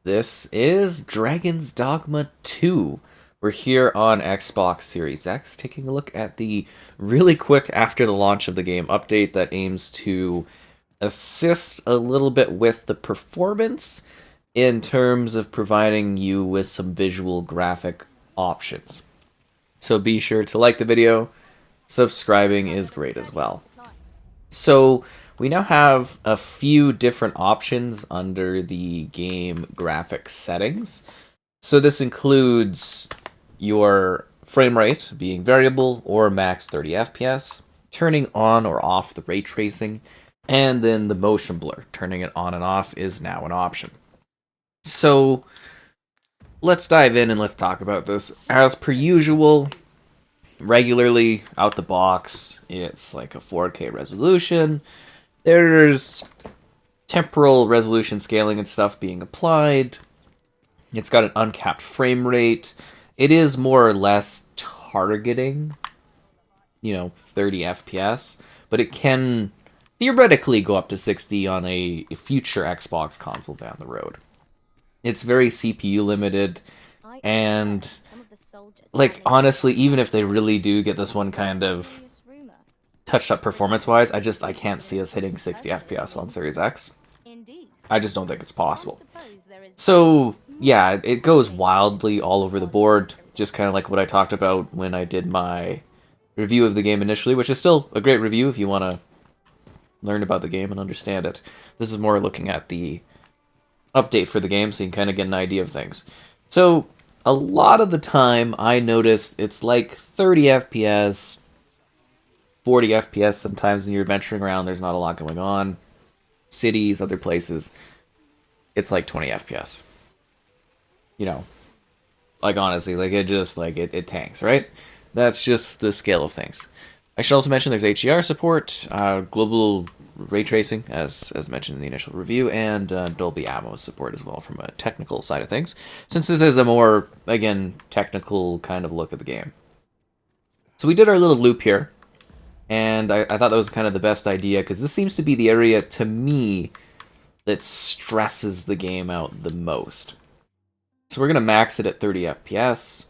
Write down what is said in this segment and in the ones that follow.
This is Dragon's Dogma 2. We're here on Xbox Series X, taking a look at the really quick after the launch of the game update that aims to assist a little bit with the performance in terms of providing you with some visual graphic options. So be sure to like the video, subscribing is great as well. So we now have a few different options under the game graphics settings. So this includes your frame rate being variable or max 30 FPS, turning on or off the ray tracing, and then the motion blur, turning it on and off is now an option. So let's dive in and let's talk about this. As per usual, regularly out the box, it's like a 4K resolution. There's temporal resolution scaling and stuff being applied. It's got an uncapped frame rate. It is more or less targeting, 30 FPS, but it can theoretically go up to 60 on a future Xbox console down the road. It's very CPU limited, and like honestly, even if they really do get this one kind of touched up performance-wise, I can't see us hitting 60 FPS on Series X. I just don't think it's possible. So, yeah, it goes wildly all over the board, just kind of like what I talked about when I did my review of the game initially, which is still a great review if you want to learn about the game and understand it. This is more looking at the update for the game, so you can kind of get an idea of things. So, a lot of the time, I noticed it's like 30 FPS, 40 FPS sometimes when you're venturing around, there's not a lot going on. Cities, other places, it's like 20 FPS. Like honestly, like it tanks, right? That's just the scale of things. I should also mention there's HDR support, global ray tracing, as mentioned in the initial review, and Dolby Atmos support as well from a technical side of things, since this is a more, again, technical kind of look at the game. So we did our little loop here, and I thought that was kind of the best idea, because this seems to be the area, to me, that stresses the game out the most. So we're going to max it at 30 FPS.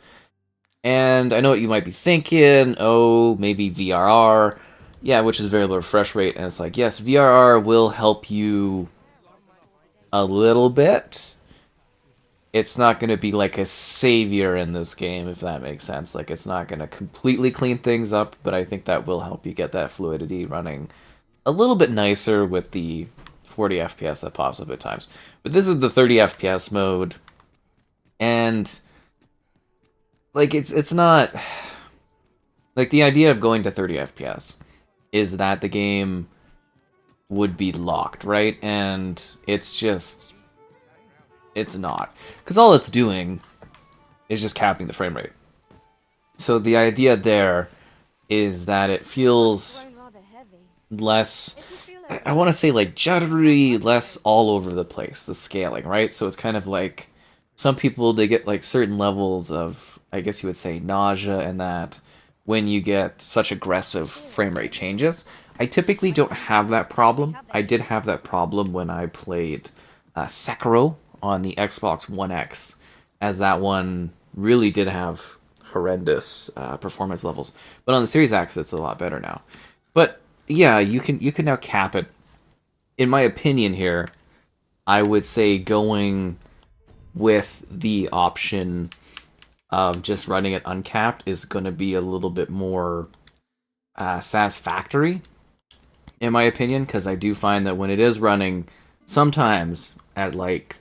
And I know what you might be thinking, oh, maybe VRR. Yeah, which is variable refresh rate. And it's like, yes, VRR will help you a little bit. It's not going to be like a savior in this game, if that makes sense. Like, it's not going to completely clean things up, but I think that will help you get that fluidity running a little bit nicer with the 40 FPS that pops up at times. But this is the 30 FPS mode, and like it's not like the idea of going to 30 FPS is that the game would be locked, right? And it's not, because all it's doing is just capping the frame rate. So the idea there is that it feels less, I want to say like juddery, less all over the place, the scaling, right? So it's kind of like some people, they get like certain levels of, I guess you would say, nausea, and that when you get such aggressive frame rate changes. I typically don't have that problem. I did have that problem when I played Sekiro on the Xbox One X, as that one really did have horrendous performance levels. But on the Series X, it's a lot better now. But yeah, you can now cap it. In my opinion here, I would say going with the option of just running it uncapped is going to be a little bit more satisfactory, in my opinion, because I do find that when it is running sometimes at like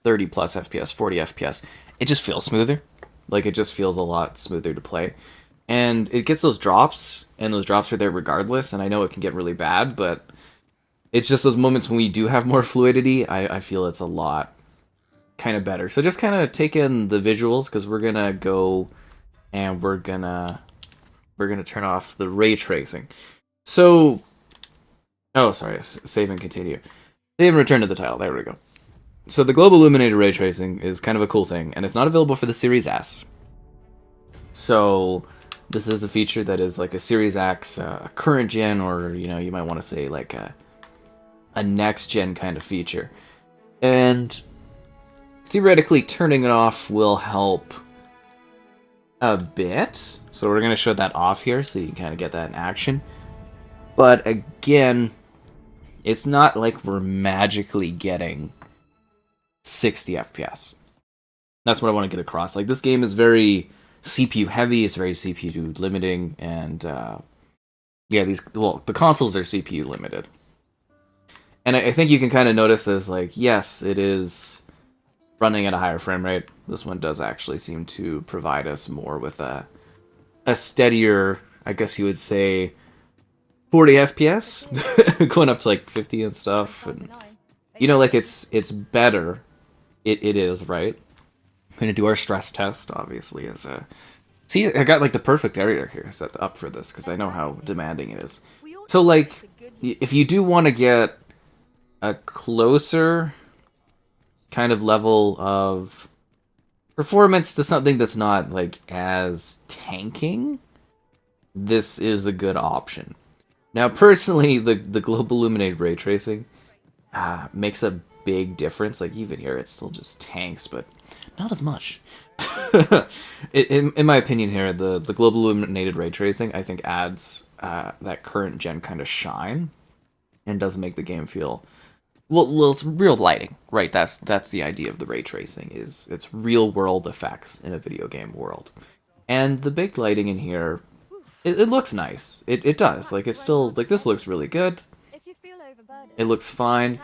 30 plus FPS, 40 FPS, it just feels smoother. Like, it just feels a lot smoother to play. And it gets those drops, and those drops are there regardless, and I know it can get really bad, but it's just those moments when we do have more fluidity, I feel it's a lot kind of better. So just kind of take in the visuals, because we're gonna go and we're gonna turn off the ray tracing. So, oh sorry, save and continue. They even return to the title. There we go. So the global illuminated ray tracing is kind of a cool thing, and it's not available for the Series S. So this is a feature that is like a Series X, a current gen, or you might want to say like a next gen kind of feature. And theoretically turning it off will help a bit. So we're going to show that off here so you can kind of get that in action. But again, it's not like we're magically getting 60 FPS. That's what I want to get across. Like, this game is very CPU heavy, it's very CPU limiting, and yeah, the consoles are CPU limited. And I think you can kind of notice as, like, yes, it is running at a higher frame rate. This one does actually seem to provide us more with a steadier, I guess you would say, 40 FPS, going up to like 50 and stuff. And you know, like, it's better. It is, right? I'm gonna do our stress test, obviously, as a... See, I got like the perfect area here set up for this because I know how demanding it is. So, like, if you do want to get a closer kind of level of performance to something that's not like as tanking, this is a good option. Now, personally, the global illuminated ray tracing makes a big difference. Like, even here, it still just tanks, but not as much. in my opinion here, the global illuminated ray tracing, I think, adds that current gen kind of shine and does make the game feel... Well, it's real lighting, right? That's the idea of the ray tracing, is it's real world effects in a video game world. And the big lighting in here, it looks nice. It does. Like, it's still, like, this looks really good. It looks fine.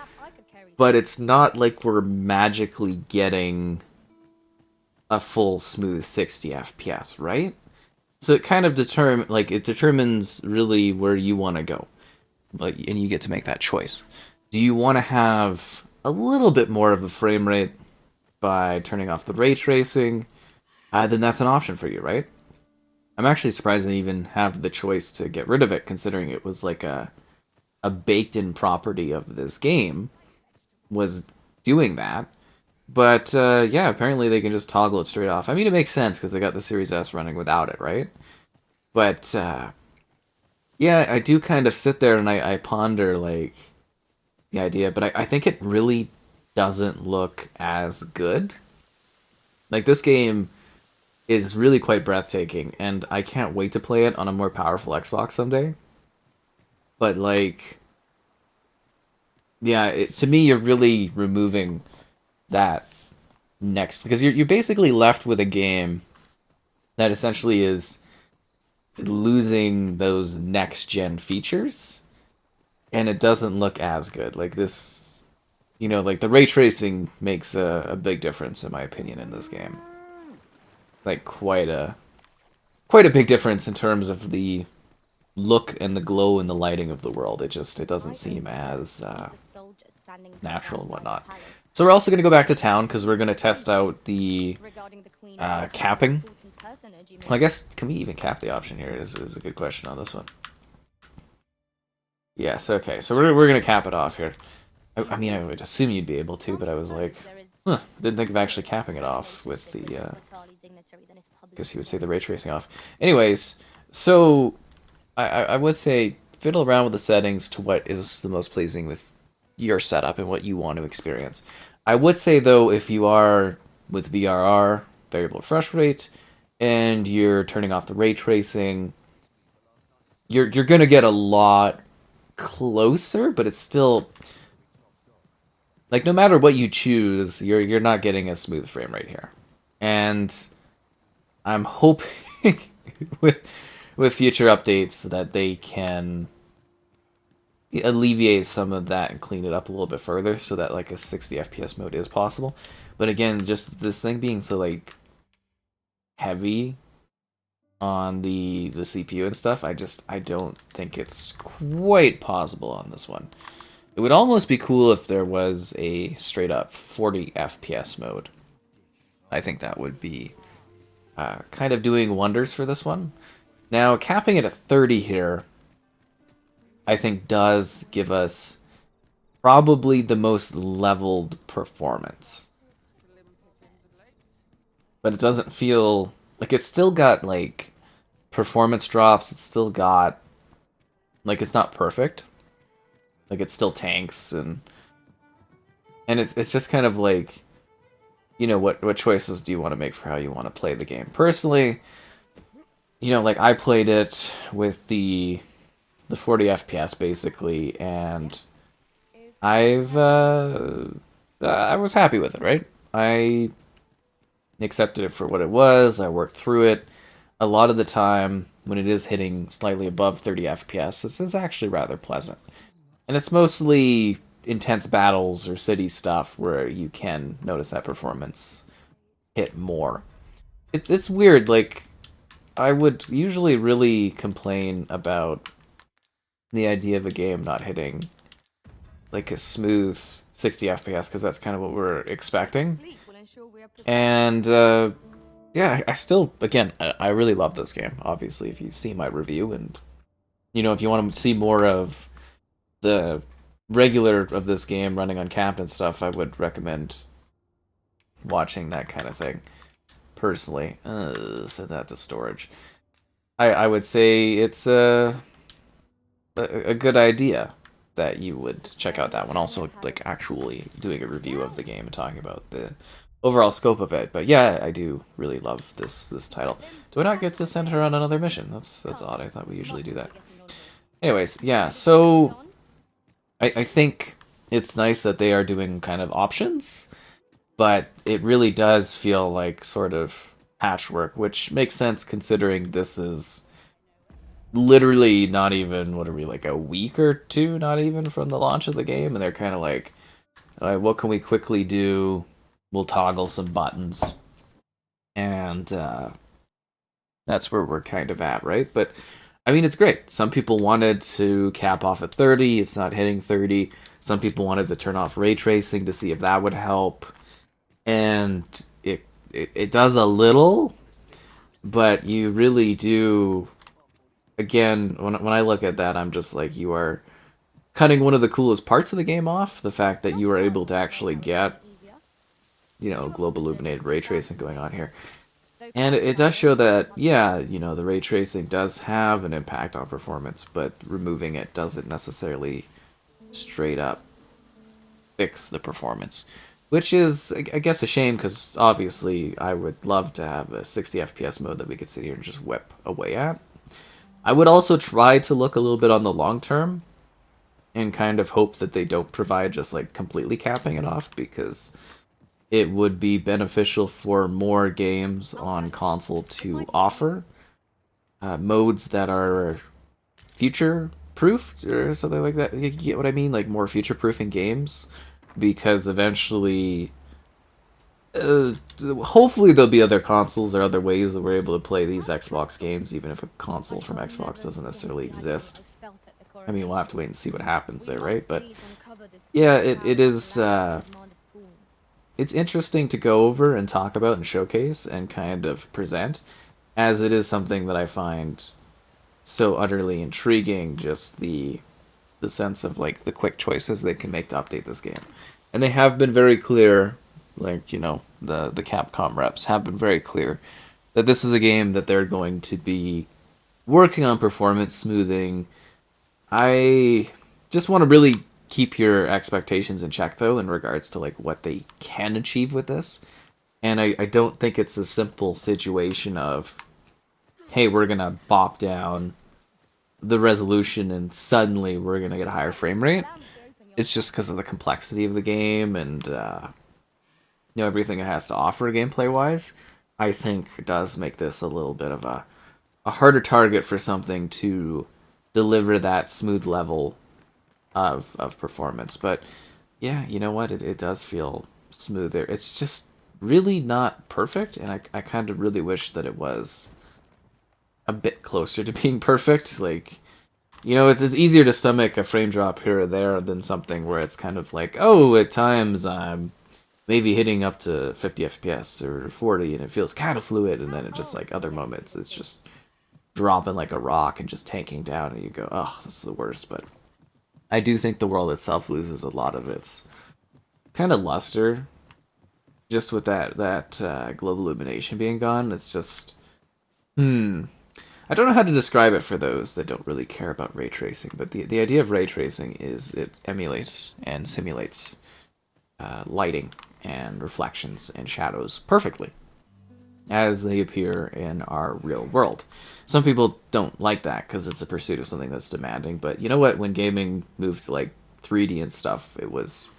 But it's not like we're magically getting a full smooth 60 FPS, right? So it kind of determines really where you want to go. Like, and you get to make that choice. Do you want to have a little bit more of a frame rate by turning off the ray tracing? Then that's an option for you, right? I'm actually surprised they even have the choice to get rid of it, considering it was like a baked-in property of this game was doing that. But yeah, apparently they can just toggle it straight off. I mean, it makes sense because they got the Series S running without it, right? But yeah, I do kind of sit there and I ponder, like, the idea, but I think it really doesn't look as good. Like, this game is really quite breathtaking, and I can't wait to play it on a more powerful Xbox someday. But, like, yeah, to me, you're really removing that next, because you're basically left with a game that essentially is losing those next-gen features, and it doesn't look as good. Like, this, you know, like, the ray tracing makes a big difference, in my opinion, in this game. Like, quite a big difference in terms of the look and the glow and the lighting of the world. It doesn't seem as natural and whatnot. So we're also going to go back to town, because we're going to test out the capping. Well, I guess, can we even cap the option here is a good question on this one. Yes, okay, so we're going to cap it off here. I mean, I would assume you'd be able to, but I was like, didn't think of actually capping it off with the, I guess you would say the ray tracing off. Anyways, so I would say fiddle around with the settings to what is the most pleasing with your setup and what you want to experience. I would say, though, if you are with VRR, variable refresh rate, and you're turning off the ray tracing, you're going to get a lot closer, but it's still... Like, no matter what you choose, you're not getting a smooth frame rate here. And I'm hoping with future updates that they can alleviate some of that and clean it up a little bit further so that, like, a 60 FPS mode is possible. But again, just this thing being so, like, heavy on the CPU and stuff, I don't think it's quite possible on this one. It would almost be cool if there was a straight up 40 FPS mode. I think that would be kind of doing wonders for this one. Now, capping it at 30 here, I think does give us probably the most leveled performance. But it doesn't feel... Like, it's still got, like, performance drops. It's still got... Like, it's not perfect. Like, it still tanks, and it's just kind of like... what choices do you want to make for how you want to play the game. Personally, like I played it with the 40 FPS basically, and I was happy with it, right? I accepted it for what it was. I worked through it. A lot of the time, when it is hitting slightly above 30 FPS, this is actually rather pleasant. And it's mostly intense battles or city stuff where you can notice that performance hit more. It's weird, like, I would usually really complain about the idea of a game not hitting like a smooth 60 FPS because that's kind of what we're expecting. And yeah, I still, again, I really love this game. Obviously, if you see my review, and if you want to see more of the regular of this game running on camp and stuff, I would recommend watching that kind of thing. Personally, send that to storage. I would say it's a good idea that you would check out that one. Also, like actually doing a review of the game and talking about the overall scope of it. But yeah, I do really love this title. Do I not get to send her on another mission? That's odd. I thought we usually do that. Anyways, yeah. So I think it's nice that they are doing kind of options, but it really does feel like sort of patchwork, which makes sense considering this is literally not even, what are we, like a week or two, not even from the launch of the game, and they're kind of like, all right, what can we quickly do? We'll toggle some buttons, and that's where we're kind of at, right? But I mean, it's great. Some people wanted to cap off at 30. It's not hitting 30. Some people wanted to turn off ray tracing to see if that would help, and it does a little, but you really do. Again, when I look at that, I'm just like, you are cutting one of the coolest parts of the game off. The fact that you are able to actually get, global illuminated ray tracing going on here. And it does show that, yeah, the ray tracing does have an impact on performance, but removing it doesn't necessarily straight up fix the performance. Which is, I guess, a shame, because obviously I would love to have a 60 FPS mode that we could sit here and just whip away at. I would also try to look a little bit on the long term and kind of hope that they don't provide just like completely capping it off, because it would be beneficial for more games on console to offer modes that are future proofed or something like that. You get what I mean? Like more future proofing games, because eventually hopefully there'll be other consoles or other ways that we're able to play these Xbox games, even if a console from Xbox doesn't necessarily exist. I mean, we'll have to wait and see what happens there, right? But yeah, it is. It's interesting to go over and talk about and showcase and kind of present, as it is something that I find so utterly intriguing. Just the sense of like the quick choices they can make to update this game, and they have been very clear. Like, the Capcom reps have been very clear that this is a game that they're going to be working on performance smoothing. I just want to really keep your expectations in check, though, in regards to like what they can achieve with this. And I don't think it's a simple situation of, hey, we're gonna bop down the resolution and suddenly we're gonna get a higher frame rate. It's just because of the complexity of the game and everything it has to offer gameplay wise. I think it does make this a little bit of a harder target for something to deliver that smooth level of performance. But yeah, you know what? It does feel smoother. It's just really not perfect, and I kind of really wish that it was a bit closer to being perfect. Like, it's easier to stomach a frame drop here or there than something where it's kind of like, oh, at times I'm maybe hitting up to 50 FPS or 40 and it feels kind of fluid, and then it just, like, other moments it's just dropping like a rock and just tanking down, and you go, oh, this is the worst. But I do think the world itself loses a lot of its kind of luster just with that global illumination being gone. It's just, I don't know how to describe it for those that don't really care about ray tracing, but the idea of ray tracing is it emulates and simulates lighting, and reflections and shadows perfectly as they appear in our real world. Some people don't like that because it's a pursuit of something that's demanding, but you know what? When gaming moved to like 3D and stuff, it was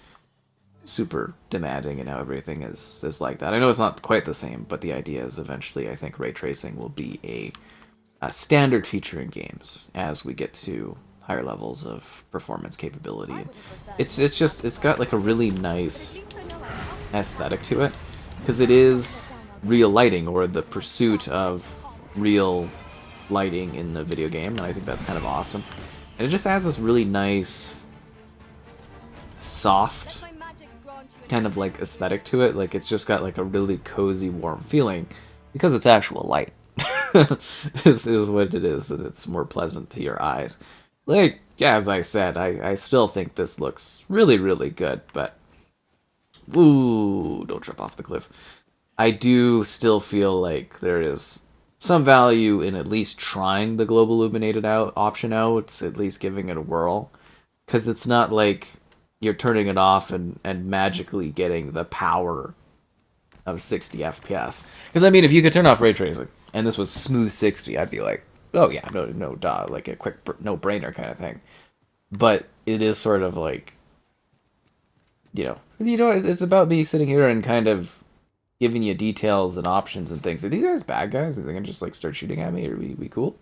super demanding, and now everything is like that. I know it's not quite the same, but the idea is eventually I think ray tracing will be a standard feature in games as we get to higher levels of performance capability. It's got like a really nice aesthetic to it because it is real lighting, or the pursuit of real lighting in the video game, and I think that's kind of awesome. And it just has this really nice, soft kind of like aesthetic to it. Like it's just got like a really cozy, warm feeling because it's actual light. is what it is, that it's more pleasant to your eyes. Like, yeah, as I said, I still think this looks really, really good, but ooh, don't jump off the cliff. I do still feel like there is some value in at least trying the global illuminated out option out, at least giving it a whirl, because it's not like you're turning it off and magically getting the power of 60 FPS. Because I mean, if you could turn off ray tracing and this was smooth 60, I'd be like, oh yeah, no, duh, like a quick no-brainer kind of thing. But it is sort of like, it's about me sitting here and kind of giving you details and options and things. Are these guys bad guys? Are they gonna just like start shooting at me? Are we cool?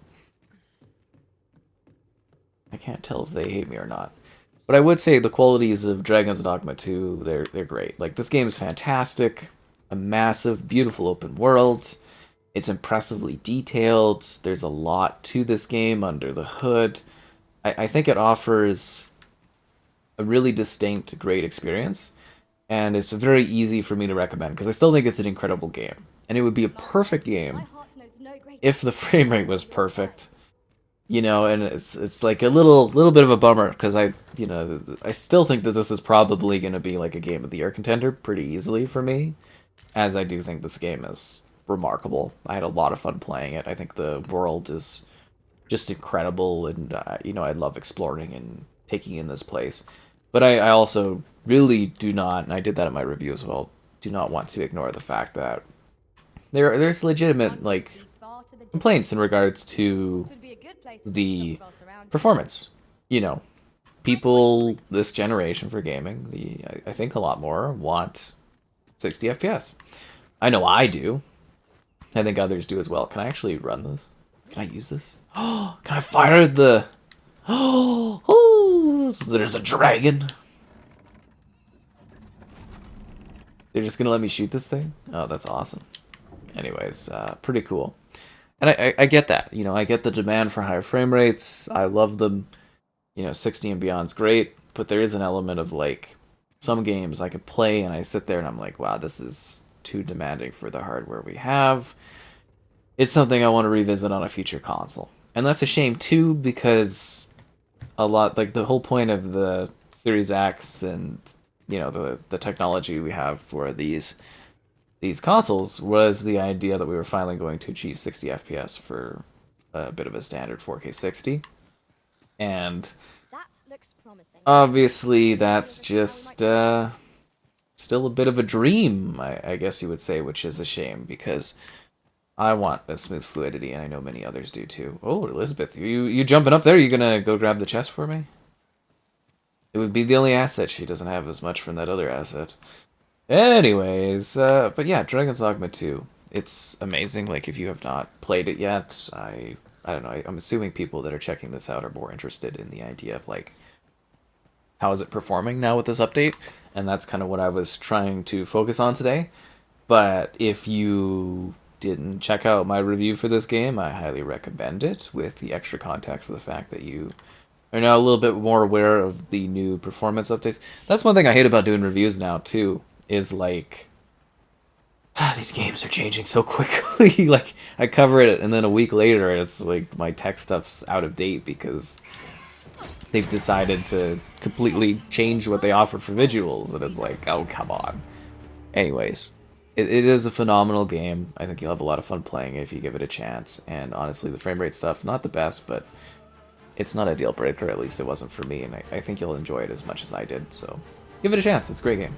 I can't tell if they hate me or not. But I would say the qualities of Dragon's Dogma 2, they're great. Like, this game is fantastic. A massive, beautiful open world. It's impressively detailed. There's a lot to this game under the hood. I think it offers a really distinct, great experience. And it's very easy for me to recommend, because I still think it's an incredible game. And it would be a perfect game if the frame rate was perfect. And it's like a little bit of a bummer, because I still think that this is probably going to be like a Game of the Year contender pretty easily for me, as I do think this game is remarkable. I had a lot of fun playing it. I think the world is just incredible, and I love exploring and taking in this place. But I also really do not, and I did that in my review as well, do not want to ignore the fact that there's legitimate like complaints in regards to the performance. People this generation for gaming, I think a lot more want 60 FPS. I know I do. I think others do as well. Can I actually run this? Can I use this? Oh, can I fire the... Oh, there's a dragon. They're just gonna let me shoot this thing? Oh, that's awesome. Anyways, pretty cool. And I get that. I get the demand for higher frame rates. I love them. 60 and beyond's great. But there is an element of, like, some games I could play and I sit there and I'm like, wow, this is too demanding for the hardware we have. It's something I want to revisit on a future console. And that's a shame, too, because a lot, like, the whole point of the Series X and, the technology we have for these consoles was the idea that we were finally going to achieve 60 FPS for a bit of a standard 4K 60. And obviously that's just still a bit of a dream, I guess you would say, which is a shame, because I want a smooth fluidity, and I know many others do too. Oh, Elizabeth, you jumping up there? You gonna go grab the chest for me? It would be the only asset she doesn't have as much from that other asset. Anyways, but yeah, Dragon's Dogma 2. It's amazing. Like, if you have not played it yet, I don't know, I'm assuming people that are checking this out are more interested in the idea of, like, how is it performing now with this update? And that's kind of what I was trying to focus on today. But if you didn't check out my review for this game, I highly recommend it, with the extra context of the fact that you are now a little bit more aware of the new performance updates. That's one thing I hate about doing reviews now, too, is, like, these games are changing so quickly. Like, I cover it, and then a week later, it's like my tech stuff's out of date because they've decided to completely change what they offer for visuals, and it's like, oh, come on. Anyways, it is a phenomenal game. I think you'll have a lot of fun playing it if you give it a chance, and honestly, the frame rate stuff, not the best, but it's not a deal breaker. At least it wasn't for me, and I think you'll enjoy it as much as I did, so give it a chance. It's a great game.